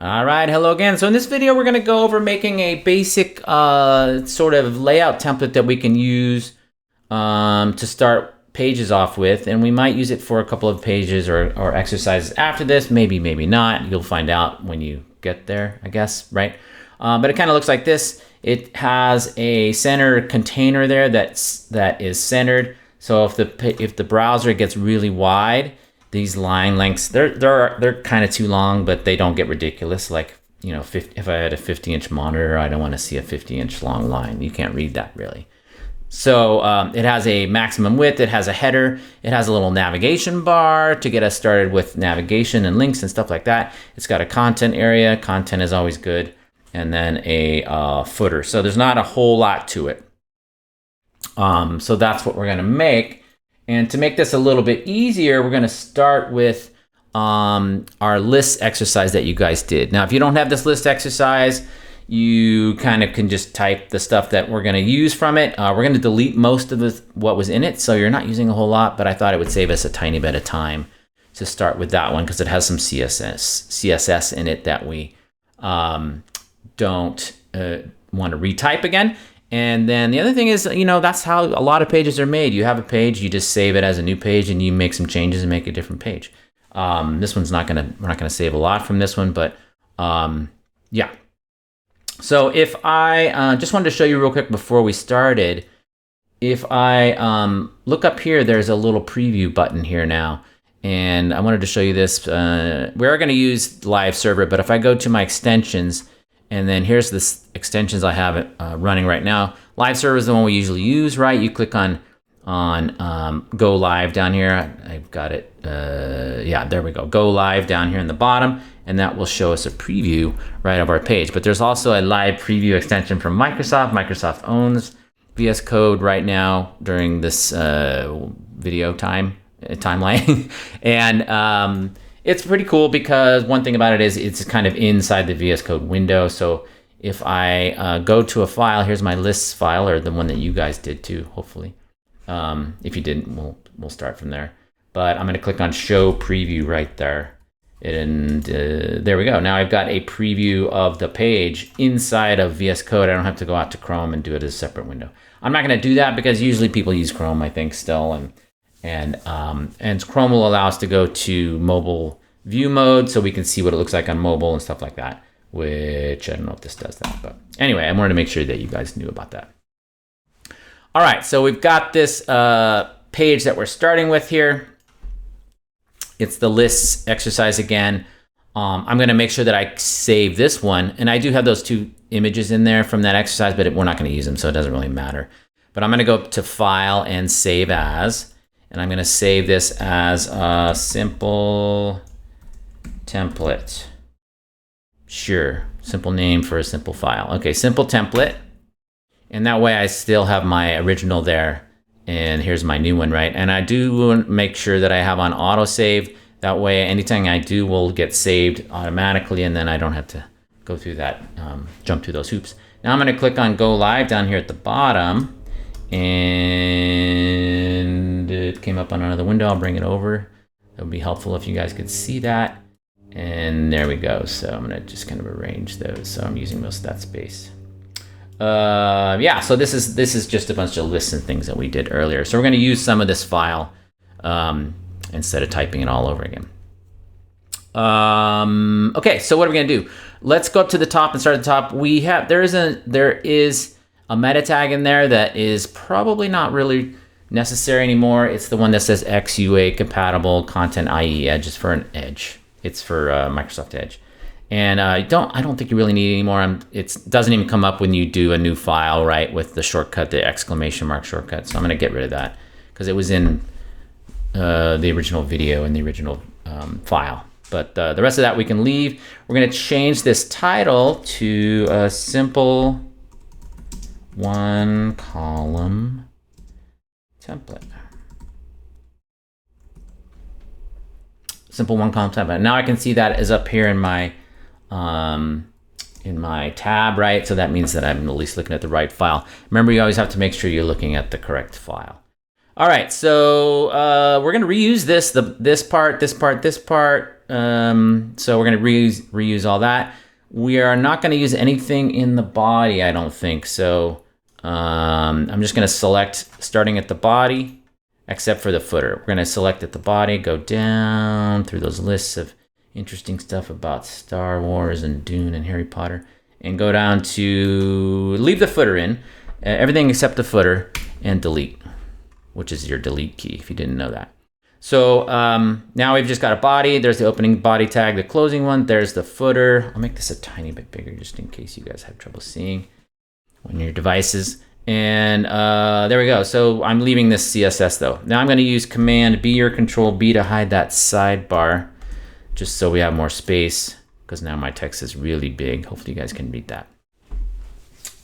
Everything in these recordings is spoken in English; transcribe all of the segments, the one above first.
All right, hello again. So in this video, we're going to go over making a basic sort of layout template that we can use to start pages off with. And we might use it for a couple of pages or exercises after this. Maybe, maybe not. You'll find out when you get there, I guess, right? But it kind of looks like this. It has a center container there that is centered. So if the browser gets really wide, these line lengths, they're kind of too long, but they don't get ridiculous. Like, you know, if I had a 50-inch monitor, I don't want to see a 50-inch long line. You can't read that really. So it has a maximum width. It has a header. It has a little navigation bar to get us started with navigation and links and stuff like that. It's got a content area. Content is always good. And then a footer. So there's not a whole lot to it. So that's what we're going to make. And to make this a little bit easier, we're going to start with our list exercise that you guys did. Now, if you don't have this list exercise, you kind of can just type the stuff that we're going to use from it. We're going to delete most of what was in it, so you're not using a whole lot, but I thought it would save us a tiny bit of time to start with that one because it has some CSS in it that we don't want to retype again. And then the other thing is, you know, that's how a lot of pages are made. You have a page, you just save it as a new page, and you make some changes and make a different page. This one's we're not gonna save a lot from this one, but yeah. So if I just wanted to show you real quick before we started, if I look up here, there's a little preview button here now. And I wanted to show you this. We're gonna use live server, but if I go to my extensions, and then here's this extensions I have it running right now. Live server is the one we usually use, right? You click on go live down here. I've got it. Yeah, there we go. Go live down here in the bottom, and that will show us a preview right of our page. But there's also a live preview extension from Microsoft. Microsoft owns VS Code right now during this video timeline, and it's pretty cool because one thing about it is it's kind of inside the VS Code window. So if I go to a file, here's my lists file, or the one that you guys did too, hopefully. If you didn't, we'll start from there. But I'm going to click on Show Preview right there. And there we go. Now I've got a preview of the page inside of VS Code. I don't have to go out to Chrome and do it as a separate window. I'm not going to do that because usually people use Chrome, I think, still. And Chrome will allow us to go to mobile view mode so we can see what it looks like on mobile and stuff like that, which I don't know if this does that, but anyway, I wanted to make sure that you guys knew about that. All right, so we've got this page that we're starting with here. It's the lists exercise again. I'm going to make sure that I save this one, and I do have those two images in there from that exercise, but we're not going to use them, so it doesn't really matter. But I'm going to go to File and Save As. And I'm going to save this as a simple template. Sure, simple name for a simple file. Okay, simple template. And that way I still have my original there. And here's my new one, right? And I do make sure that I have on autosave. That way anything I do will get saved automatically, and then I don't have to go through that, jump through those hoops. Now I'm going to click on Go Live down here at the bottom. And it came up on another window. I'll bring it over. It would be helpful if you guys could see that. And there we go. So I'm going to just kind of arrange those. So I'm using most of that space. Yeah, so this is just a bunch of lists and things that we did earlier. So we're going to use some of this file instead of typing it all over again. Okay, so what are we going to do? Let's go up to the top and start at the top. There is a meta tag in there that is probably not really necessary anymore. It's the one that says XUA compatible content, i.e. Edge. It's for an Edge. It's for Microsoft Edge. And I don't think you really need it anymore. It doesn't even come up when you do a new file, right, with the shortcut, the exclamation mark shortcut. So I'm going to get rid of that because it was in the original video and the original file. But the rest of that we can leave. We're going to change this title to a simple one column template. Simple one column template. Now I can see that is up here in my tab, right? So that means that I'm at least looking at the right file. Remember, you always have to make sure you're looking at the correct file. All right, so we're gonna reuse this part, this part, this part. So we're gonna reuse all that. We are not gonna use anything in the body, I don't think. So I'm just gonna select starting at the body, except for the footer. We're gonna select at the body, go down through those lists of interesting stuff about Star Wars and Dune and Harry Potter, and go down to leave the footer in, everything except the footer, and delete, which is your delete key if you didn't know that. So now we've just got a body. There's the opening body tag, the closing one. There's the footer. I'll make this a tiny bit bigger just in case you guys have trouble seeing on your devices. And there we go. So I'm leaving this CSS though. Now I'm going to use Command B or Control B to hide that sidebar, just so we have more space, because now my text is really big. Hopefully you guys can read that.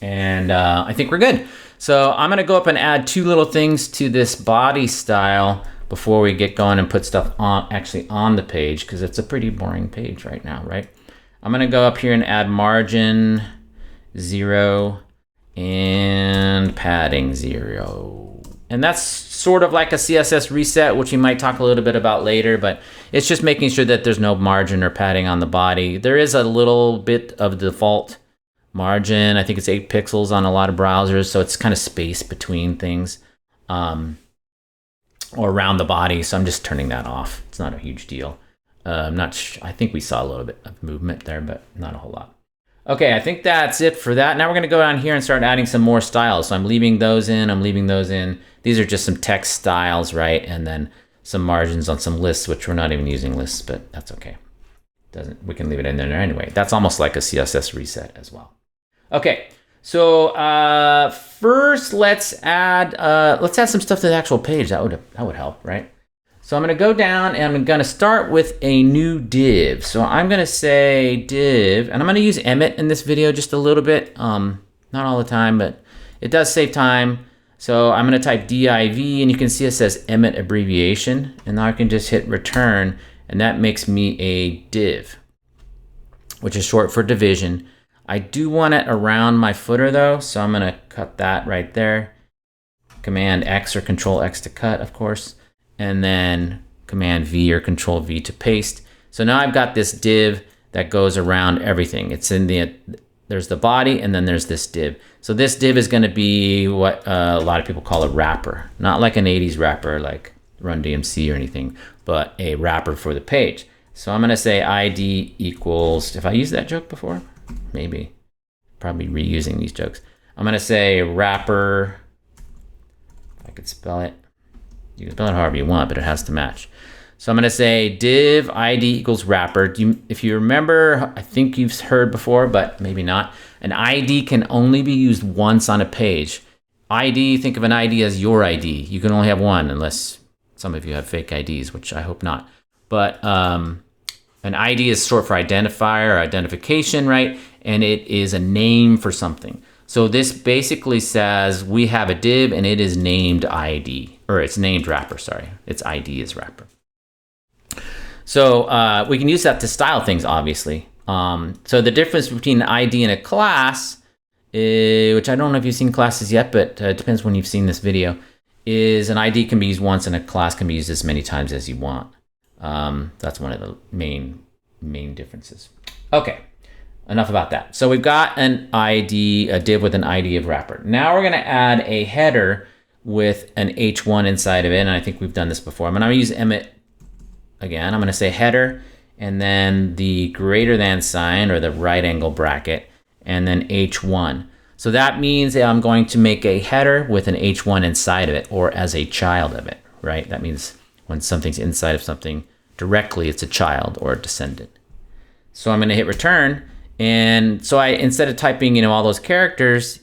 And I think we're good. So I'm gonna go up and add two little things to this body style before we get going and put stuff actually on the page, because it's a pretty boring page right now, right? I'm gonna go up here and add margin 0 and padding 0. And that's sort of like a CSS reset, which we might talk a little bit about later, but it's just making sure that there's no margin or padding on the body. There is a little bit of default margin. I think it's 8 pixels on a lot of browsers, so it's kind of space between things or around the body, so I'm just turning that off. It's not a huge deal. I think we saw a little bit of movement there, but not a whole lot. Okay, I think that's it for that. Now we're gonna go down here and start adding some more styles. So I'm leaving those in, I'm leaving those in. These are just some text styles, right? And then some margins on some lists, which we're not even using lists, but that's okay. We can leave it in there anyway. That's almost like a CSS reset as well. Okay, so first let's add some stuff to the actual page. That would help, right? So I'm gonna go down and I'm gonna start with a new div. So I'm gonna say div, and I'm gonna use Emmet in this video just a little bit, not all the time, but it does save time. So I'm gonna type div, and you can see it says Emmet abbreviation, and now I can just hit return, and that makes me a div, which is short for division. I do want it around my footer though, so I'm gonna cut that right there. Command X or Control X to cut, of course, and then Command V or Control V to paste. So now I've got this div that goes around everything. It's in there's the body, and then there's this div. So this div is gonna be what a lot of people call a wrapper. Not like an 80s wrapper like Run DMC or anything, but a wrapper for the page. So I'm gonna say ID equals, have I used that joke before? Maybe, probably reusing these jokes. I'm gonna say wrapper, if I could spell it. You can spell it however you want, but it has to match. So I'm gonna say div ID equals wrapper. If you remember, I think you've heard before, but maybe not, an ID can only be used once on a page. ID, think of an ID as your ID. You can only have one, unless some of you have fake IDs, which I hope not. But an ID is short for identifier or identification, right? And it is a name for something. So this basically says we have a div and it is named ID, or it's named wrapper, sorry. Its ID is wrapper. So we can use that to style things, obviously. So the difference between an ID and a class, which I don't know if you've seen classes yet, but it depends when you've seen this video, is an ID can be used once and a class can be used as many times as you want. That's one of the main differences. Okay, enough about that. So we've got an ID, a div with an ID of wrapper. Now we're gonna add a header with an H1 inside of it, and I think we've done this before. I'm gonna use Emmet again. I'm gonna say header, and then the greater than sign, or the right angle bracket, and then H1. So that means I'm going to make a header with an H1 inside of it, or as a child of it, right? That means when something's inside of something directly, it's a child or a descendant. So I'm gonna hit return, and so instead of typing, all those characters,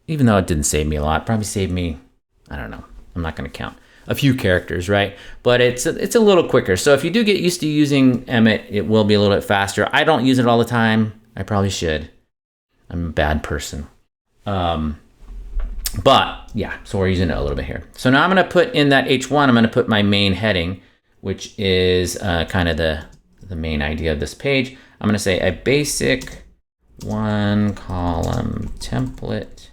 even though it didn't save me a lot, probably saved me, I don't know, I'm not gonna count, a few characters, right? But it's a little quicker. So if you do get used to using Emmet, it will be a little bit faster. I don't use it all the time. I probably should. I'm a bad person. But yeah, so we're using it a little bit here. So now I'm gonna put in that H1, I'm gonna put my main heading, which is kind of the main idea of this page. I'm gonna say a basic 1 column template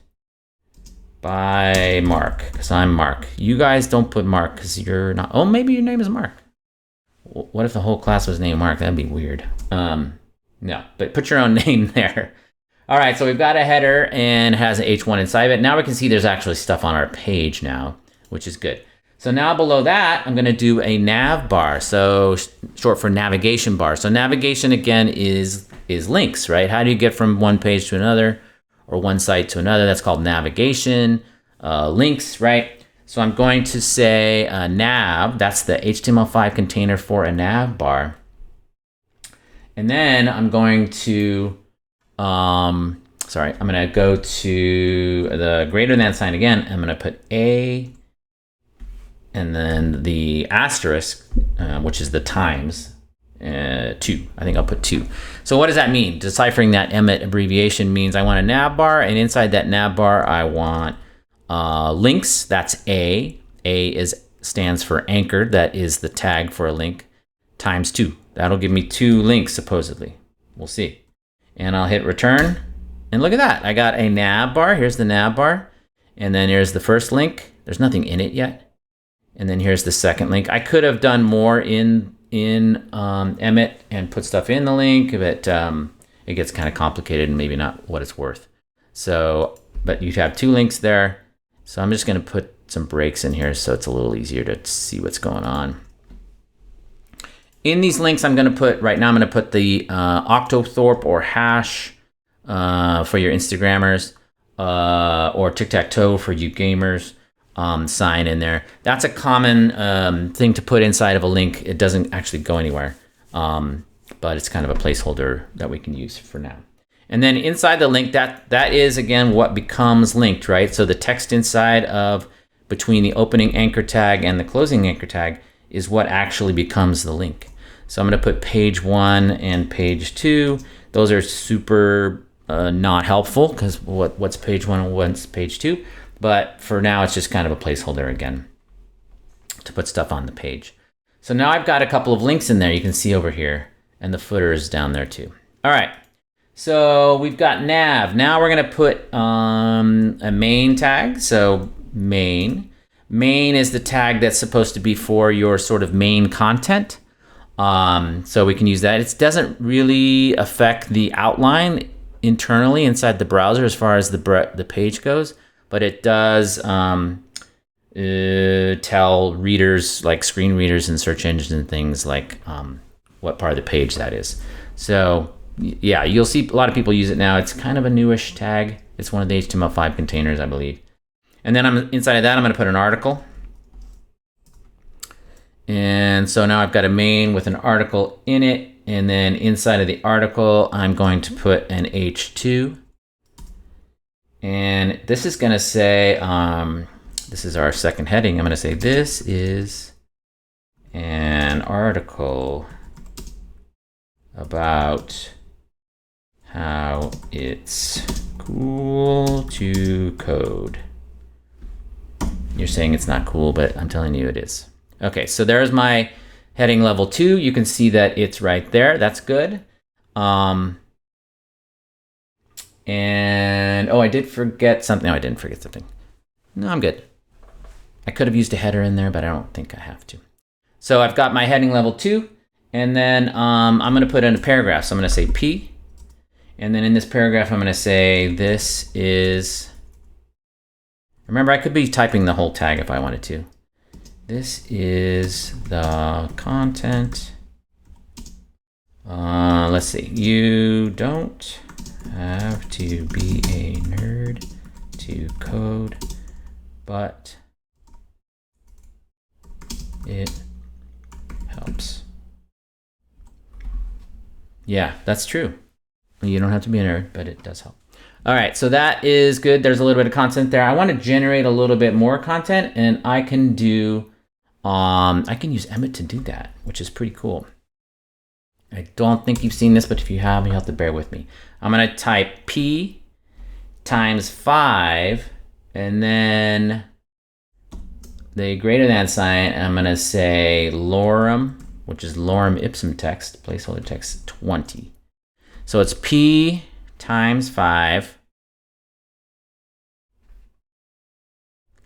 by Mark, because I'm Mark. You guys don't put Mark because you're not. Oh, maybe your name is Mark. What if the whole class was named Mark? That'd be weird. No, but put your own name there. All right, so we've got a header and it has an H1 inside of it. Now we can see there's actually stuff on our page now, which is good. So now below that, I'm gonna do a nav bar, so short for navigation bar. So navigation again is links, right? How do you get from one page to another or one site to another? That's called navigation, links, right? So I'm going to say nav, that's the HTML5 container for a nav bar. And then I'm going to, I'm gonna go to the greater than sign again. I'm gonna put A, and then the asterisk, which is the times, 2. I think I'll put 2. So what does that mean? Deciphering that Emmet abbreviation means I want a nav bar, and inside that nav bar, I want links. That's A. A stands for anchored. That is the tag for a link, times 2. That'll give me 2 links, supposedly. We'll see. And I'll hit return, and look at that. I got a nav bar. Here's the nav bar, and then here's the first link. There's nothing in it yet. And then here's the second link. I could have done more in Emmet and put stuff in the link, but it gets kind of complicated and maybe not what it's worth. So, but you have 2 links there. So I'm just gonna put some breaks in here so it's a little easier to see what's going on. In these links, I'm gonna put the Octothorpe or hash for your Instagrammers, or tic-tac-toe for you gamers. Sign in there. That's a common thing to put inside of a link. It doesn't actually go anywhere, but it's kind of a placeholder that we can use for now. And then inside the link, that is again what becomes linked, right? So the text inside of between the opening anchor tag and the closing anchor tag is what actually becomes the link. So I'm going to put page 1 and page 2. Those are super not helpful because what's page 1 and what's page 2. But for now, it's just kind of a placeholder again to put stuff on the page. So now I've got a couple of links in there you can see over here, and the footer is down there too. All right, so we've got nav. Now we're gonna put a main tag. So main is the tag that's supposed to be for your sort of main content. So we can use that. It doesn't really affect the outline internally inside the browser as far as the page goes. But it does tell readers, like screen readers and search engines and things, like what part of the page that is. So yeah, you'll see a lot of people use it now. It's kind of a newish tag. It's one of the HTML5 containers, I believe. And then inside of that, I'm going to put an article. And so now I've got a main with an article in it. And then inside of the article, I'm going to put an H2. And this is going to say, this is our second heading. I'm going to say this is an article about how it's cool to code. You're saying it's not cool, but I'm telling you it is. Okay, so there's my heading level 2. You can see that it's right there. That's good. And, oh, I did forget something. No, I didn't forget something. No, I'm good. I could have used a header in there, but I don't think I have to. So I've got my heading level 2, and then I'm going to put in a paragraph. So I'm going to say P, and then in this paragraph, I'm going to say this is, remember, I could be typing the whole tag if I wanted to. This is the content. Let's see. You don't have to be a nerd to code, but it helps. Yeah, that's true. You don't have to be a nerd, but it does help. All right, so that is good. There's a little bit of content there. I want to generate a little bit more content, and I can do, I can use Emmet to do that, which is pretty cool. I don't think you've seen this, but if you have, you have to bear with me. I'm going to type P times 5, and then the greater than sign, and I'm going to say lorem, which is lorem ipsum text, placeholder text 20. So it's P times 5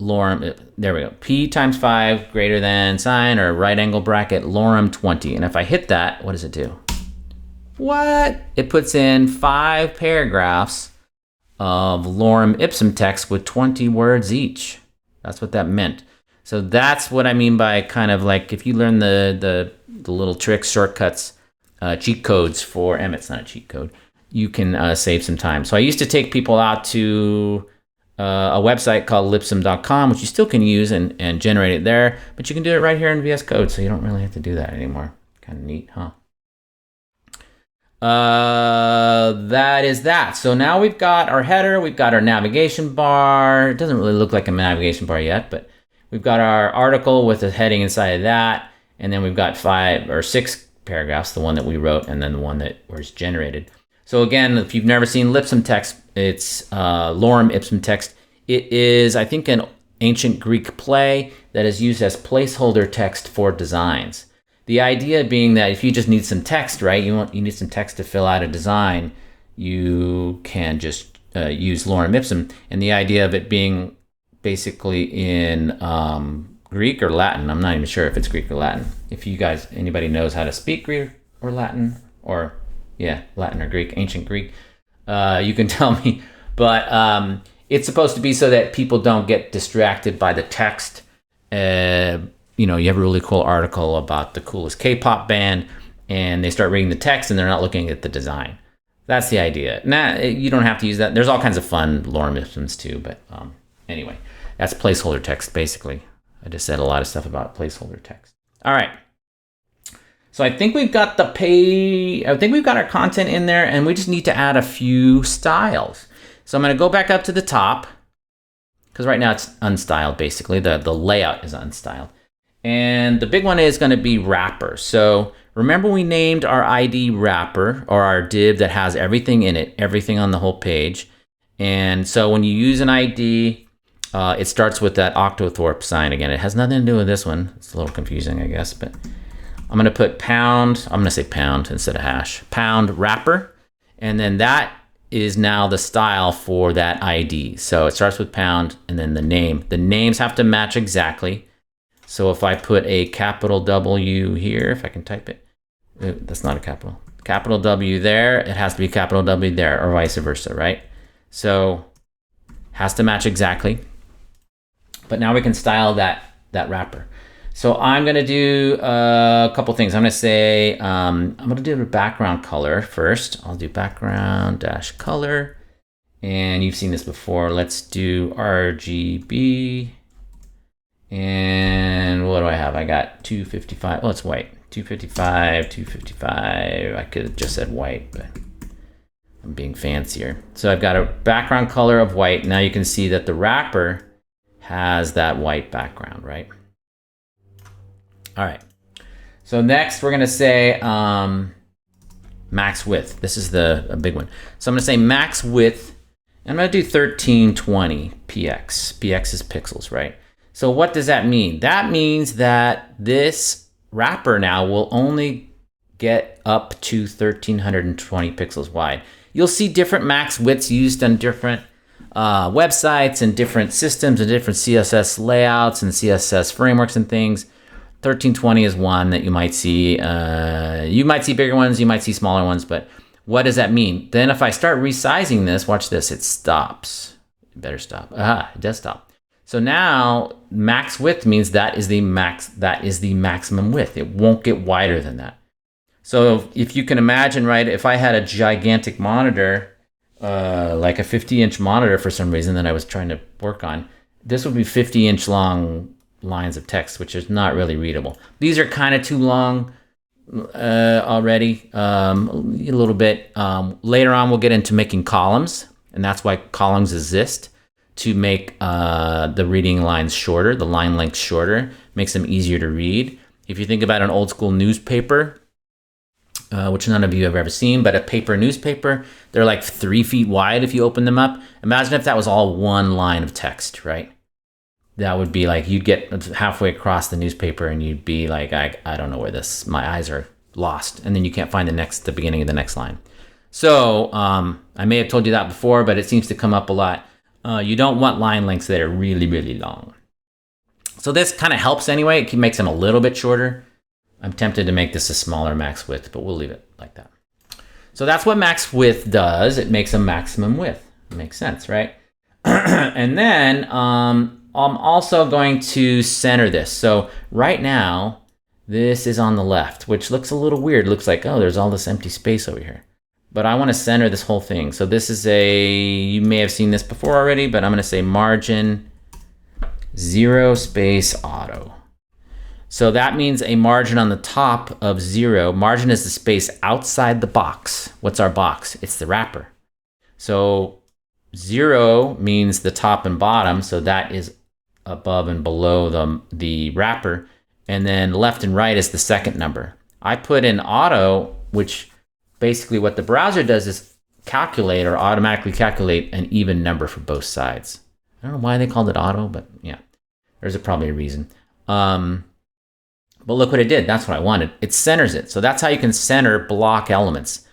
lorem, there we go, p times 5 greater than sign or right angle bracket lorem 20. And if I hit that, what does it do? What? It puts in 5 paragraphs of lorem ipsum text with 20 words each. That's what that meant. So that's what I mean by kind of like, if you learn the little tricks, shortcuts, cheat codes for Emmet's not a cheat code, you can save some time. So I used to take people out to a website called lipsum.com, which you still can use and generate it there, but you can do it right here in VS Code, so you don't really have to do that anymore. Kind of neat, huh? That is that. So now we've got our header, we've got our navigation bar. It doesn't really look like a navigation bar yet, but we've got our article with a heading inside of that, and then we've got 5 or 6 paragraphs, the one that we wrote and then the one that was generated. So again, if you've never seen Lipsum text, it's lorem ipsum text. It is, I think, an ancient Greek play that is used as placeholder text for designs. The idea being that if you just need some text, right, you need some text to fill out a design, you can just use lorem ipsum. And the idea of it being basically in Greek or Latin, I'm not even sure if it's Greek or Latin. If you guys, anybody knows how to speak Greek or Latin, or yeah, Latin or Greek, ancient Greek, you can tell me. But it's supposed to be so that people don't get distracted by the text. You know, you have a really cool article about the coolest K-pop band, and they start reading the text and they're not looking at the design. That's the idea. Nah, you don't have to use that. There's all kinds of fun lorem ipsums too, but anyway, that's placeholder text basically. I just said a lot of stuff about placeholder text. All right. So I think we've got our content in there, and we just need to add a few styles. So I'm going to go back up to the top, because right now it's unstyled basically. The layout is unstyled. And the big one is going to be wrapper. So remember we named our ID wrapper, or our div that has everything in it, everything on the whole page. And so when you use an ID, it starts with that octothorpe sign again. It has nothing to do with this one. It's a little confusing, I guess, but I'm going to put pound, I'm going to say pound instead of hash, pound wrapper. And then that is now the style for that ID. So it starts with pound and then the name. The names have to match exactly. So if I put a capital W here, if I can type it, that's not a capital W there, it has to be capital W there, or vice versa, right? So has to match exactly. But now we can style that wrapper. So I'm going to do a couple things. I'm going to say, I'm going to do the background color first. I'll do background dash color. And you've seen this before. Let's do RGB. And what do I have? I got 255. Oh, it's white. 255, 255. I could have just said white, but I'm being fancier. So I've got a background color of white. Now you can see that the wrapper has that white background, right? All right. So next we're going to say max width. This is a big one. So I'm going to say max width. And I'm going to do 1320 px. Px is pixels, right? So what does that mean? That means that this wrapper now will only get up to 1320 pixels wide. You'll see different max widths used on different websites and different systems and different CSS layouts and CSS frameworks and things. 1320 is one that you might see. You might see bigger ones, you might see smaller ones, but what does that mean? Then if I start resizing this, watch this, it stops. It better stop. It does stop. So now max width means that is the maximum width. It won't get wider than that. So if you can imagine, right, if I had a gigantic monitor, like a 50-inch monitor for some reason that I was trying to work on, this would be 50-inch long lines of text, which is not really readable. These are kind of too long already, a little bit. Later on, we'll get into making columns, and that's why columns exist, to make the reading lines shorter, the line length shorter, makes them easier to read. If you think about an old school newspaper, which none of you have ever seen, but a paper newspaper, they're like 3 feet wide if you open them up. Imagine if that was all one line of text, right? That would be like, you'd get halfway across the newspaper and you'd be like, I don't know where this, my eyes are lost. And then you can't find the beginning of the next line. So I may have told you that before, but it seems to come up a lot. You don't want line lengths that are really, really long. So this kind of helps anyway. It makes them a little bit shorter. I'm tempted to make this a smaller max width, but we'll leave it like that. So that's what max width does. It makes a maximum width. It makes sense, right? And then I'm also going to center this. So right now, this is on the left, which looks a little weird. It looks like, oh, there's all this empty space over here. But I want to center this whole thing. So this is you may have seen this before already, but I'm going to say margin 0 space auto. So that means a margin on the top of 0. Margin is the space outside the box. What's our box? It's the wrapper. So 0 means the top and bottom. So that is above and below the wrapper. And then left and right is the second number. I put in auto, which basically what the browser does is calculate or automatically calculate an even number for both sides. I don't know why they called it auto, but yeah, there's probably a reason. But look what it did. That's what I wanted. It centers it. So that's how you can center block elements.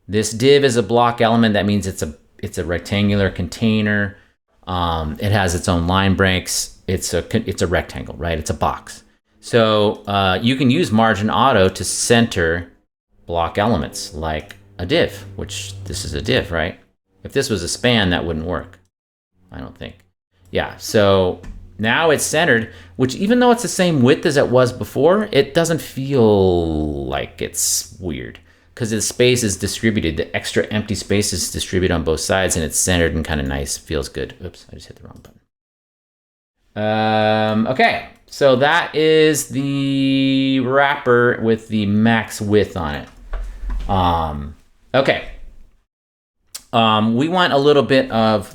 This div is a block element. That means it's a rectangular container. It has its own line breaks. It's a rectangle, right? It's a box. So you can use margin auto to center block elements like a div, which this is a div, right? If this was a span, that wouldn't work. I don't think. Yeah, so now it's centered, which even though it's the same width as it was before, it doesn't feel like it's weird because the space is distributed. The extra empty space is distributed on both sides and it's centered and kind of nice. Feels good. Oops, I just hit the wrong button. Okay, so that is the wrapper with the max width on it. Okay. We want a little bit of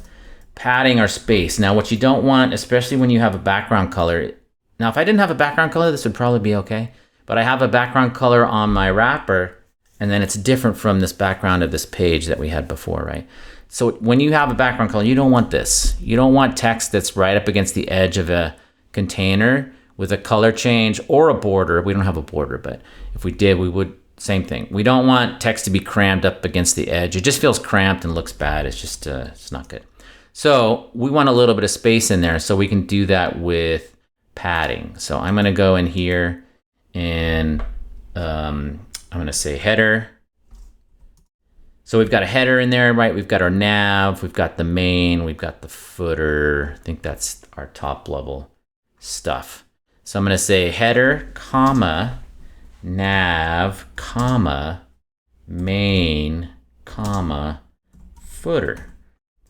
padding our space. Now, what you don't want, especially when you have a background color. Now, if I didn't have a background color, this would probably be okay. But I have a background color on my wrapper, and then it's different from this background of this page that we had before, right? So when you have a background color, you don't want this. You don't want text that's right up against the edge of a container with a color change or a border. We don't have a border, but if we did, we would. Same thing. We don't want text to be crammed up against the edge. It just feels cramped and looks bad. It's just, it's not good. So we want a little bit of space in there, so we can do that with padding. So I'm going to go in here and I'm going to say header. So we've got a header in there, right? We've got our nav, we've got the main, we've got the footer. I think that's our top level stuff. So I'm going to say header, comma, nav, comma, main, comma, footer.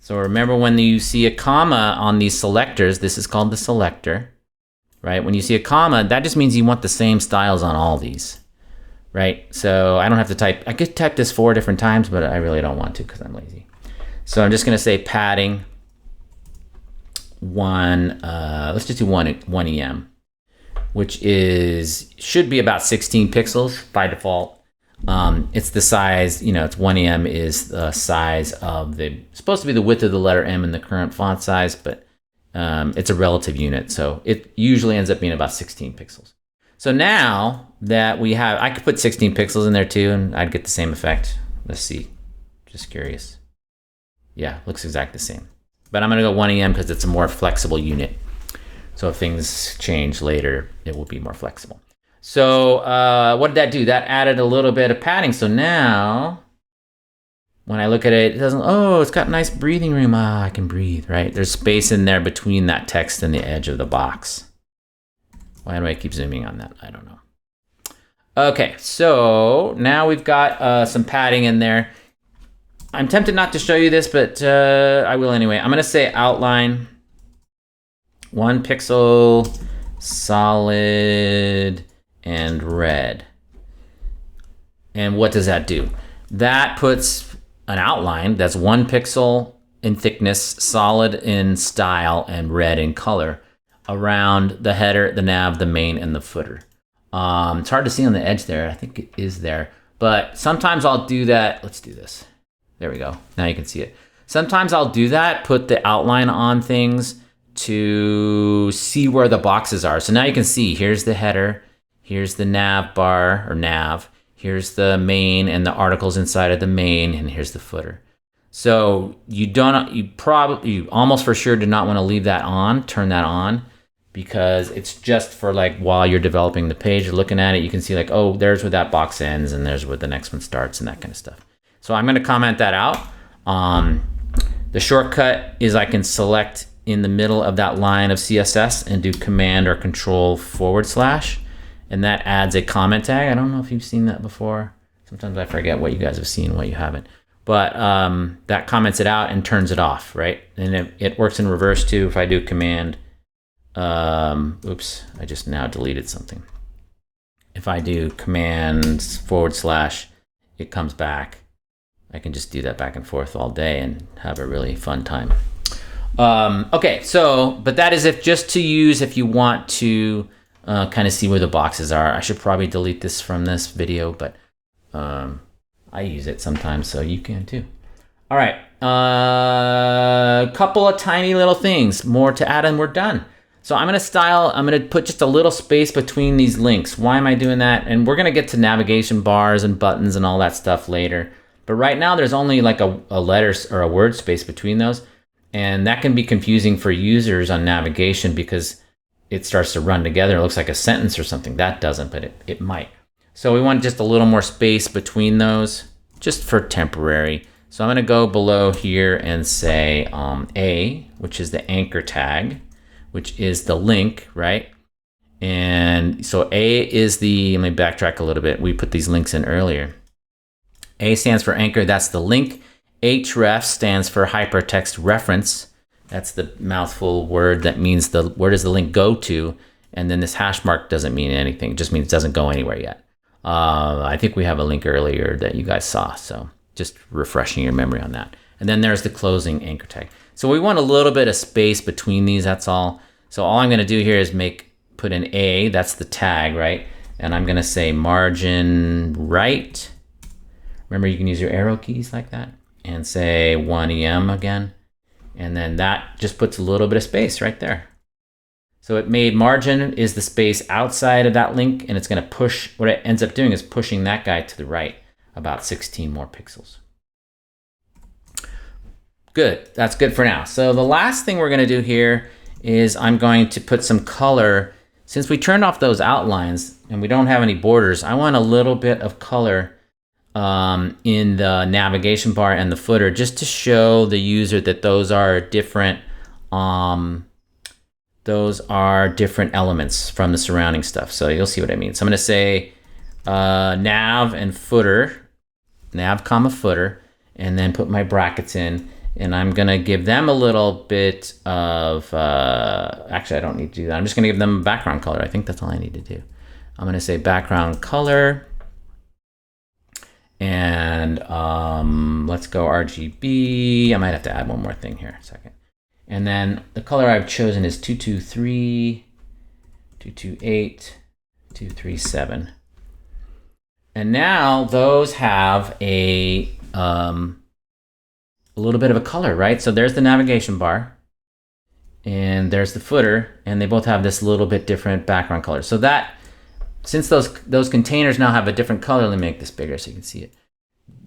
So remember when you see a comma on these selectors, this is called the selector, right? When you see a comma, that just means you want the same styles on all these, right? So I don't have to type, I could type this 4 different times, but I really don't want to because I'm lazy. So I'm just gonna say padding, let's just do one EM, which should be about 16 pixels by default. It's the size, it's 1em is the size of supposed to be the width of the letter M in the current font size, but it's a relative unit. So it usually ends up being about 16 pixels. So now that I could put 16 pixels in there too, and I'd get the same effect. Let's see, just curious. Yeah, looks exactly the same. But I'm gonna go 1em because it's a more flexible unit. So if things change later, it will be more flexible. So what did that do? That added a little bit of padding. So now when I look at it, it's got nice breathing room. I can breathe, right? There's space in there between that text and the edge of the box. Why do I keep zooming on that? I don't know. Okay, so now we've got some padding in there. I'm tempted not to show you this, but I will anyway. I'm gonna say outline, 1 pixel, solid, and red. And what does that do? That puts an outline that's 1 pixel in thickness, solid in style, and red in color around the header, the nav, the main, and the footer. It's hard to see on the edge there. I think it is there. But sometimes I'll do that. Let's do this. There we go. Now you can see it. Sometimes I'll do that, put the outline on things to see where the boxes are. So now you can see, here's the header, here's the nav bar or nav, here's the main and the articles inside of the main, and here's the footer. So you almost for sure do not want to leave that on, turn that on, because it's just for like while you're developing the page, you're looking at it, you can see like, oh, there's where that box ends and there's where the next one starts and that kind of stuff. So I'm going to comment that out. The shortcut is I can select in the middle of that line of CSS and do Command or Control /, and that adds a comment tag. I don't know if you've seen that before. Sometimes I forget what you guys have seen, what you haven't. But that comments it out and turns it off, right? And it works in reverse too. If I do Command, oops, I just now deleted something. If I do Command /, it comes back. I can just do that back and forth all day and have a really fun time. Okay, so, but that is just to use if you want to kind of see where the boxes are. I should probably delete this from this video, but I use it sometimes, so you can too. All right, couple of tiny little things more to add and we're done. So I'm gonna put just a little space between these links. Why am I doing that? And we're gonna get to navigation bars and buttons and all that stuff later. But right now there's only like a letter or a word space between those. And that can be confusing for users on navigation because it starts to run together. It looks like a sentence or something. That doesn't, but it might. So we want just a little more space between those, just for temporary. So I'm gonna go below here and say A, which is the anchor tag, which is the link, right? And so A is let me backtrack a little bit. We put these links in earlier. A stands for anchor, that's the link. Href stands for hypertext reference. That's the mouthful word that means where does the link go to? And then this hash mark doesn't mean anything. It just means it doesn't go anywhere yet. I think we have a link earlier that you guys saw. So just refreshing your memory on that. And then there's the closing anchor tag. So we want a little bit of space between these, that's all. So all I'm gonna do here is put an A, that's the tag, right? And I'm gonna say margin right. Remember, you can use your arrow keys like that. And say 1em again. And then that just puts a little bit of space right there. So it made margin is the space outside of that link, and it's gonna push, what it ends up doing is pushing that guy to the right about 16 more pixels. Good, that's good for now. So the last thing we're gonna do here is I'm going to put some color. Since we turned off those outlines and we don't have any borders, I want a little bit of color in the navigation bar and the footer, just to show the user that those are different elements from the surrounding stuff. So you'll see what I mean. So I'm going to say nav and footer, nav comma footer, and then put my brackets in, and I'm going to give them a little bit of actually I don't need to do that. I'm just going to give them a background color. I think that's all I need to do. I'm going to say background color. And let's go RGB. I might have to add one more thing here in a second. And then the color I've chosen is 223, 228, 237. And now those have a little bit of a color, right? So there's the navigation bar and there's the footer, and they both have this little bit different background color. So that, since those containers now have a different color, let me make this bigger so you can see it.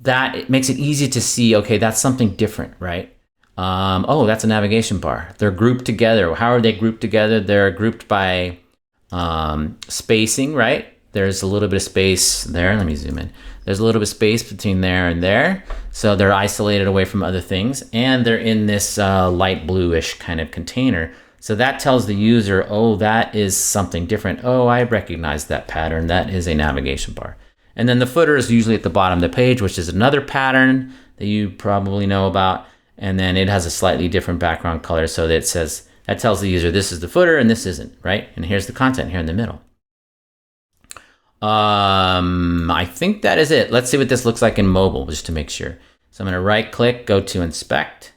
It makes it easy to see, okay, that's something different, right? Oh, that's a navigation bar. They're grouped together. How are they grouped together? They're grouped by spacing, right? There's a little bit of space there. Let me zoom in. There's a little bit of space between there and there. So they're isolated away from other things, and they're in this light bluish kind of container. So that tells the user, oh, that is something different. Oh, I recognize that pattern. That is a navigation bar. And then the footer is usually at the bottom of the page, which is another pattern that you probably know about. And then it has a slightly different background color, so that tells the user this is the footer and this isn't, right? And here's the content here in the middle. I think that is it. Let's see what this looks like in mobile, just to make sure. So I'm going to right click, go to inspect.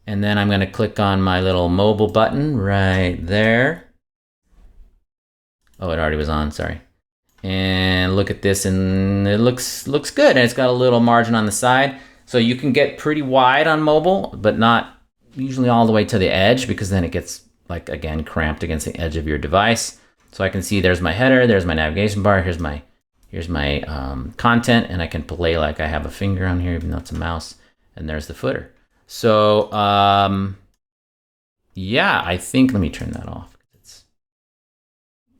And then I'm going to click on my little mobile button right there. Oh, it already was on, sorry. And look at this, and it looks good. And it's got a little margin on the side. So you can get pretty wide on mobile, but not usually all the way to the edge, because then it gets, like, again, cramped against the edge of your device. So I can see there's my header, there's my navigation bar, here's my content, and I can play like I have a finger on here, even though it's a mouse. and there's the footer. So yeah, I think, let me turn that off.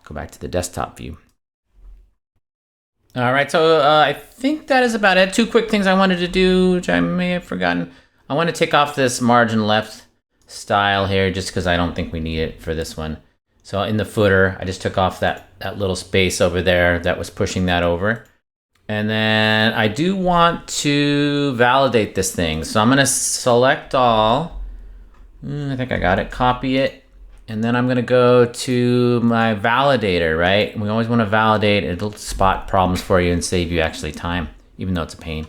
Go back to the desktop view. All right, so I think that is about it. 2 quick things I wanted to do, which I may have forgotten. I want to take off this margin left style here just because I don't think we need it for this one. So in the footer, I just took off that little space over there that was pushing that over. And then I do want to validate this thing. So I'm gonna select all. I think I got it, copy it. And then I'm gonna go to my validator, right? We always wanna validate, it'll spot problems for you and save you actually time, even though it's a pain.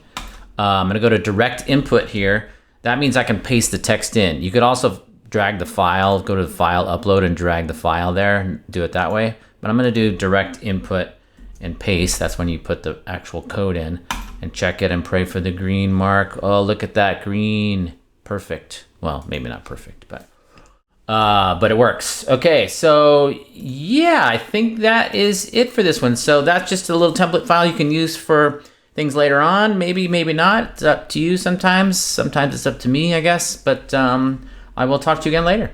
I'm gonna go to direct input here. That means I can paste the text in. You could also drag the file, go to the file, upload, and drag the file there and do it that way. But I'm gonna do direct input and paste. That's when you put the actual code in and check it and pray for the green mark. Oh, look at that green, perfect. Well, maybe not perfect, but it works. Okay, so yeah, I think that is it for this one. So that's just a little template file you can use for things later on. Maybe, maybe not. It's up to you sometimes. Sometimes it's up to me, I guess. But I will talk to you again later.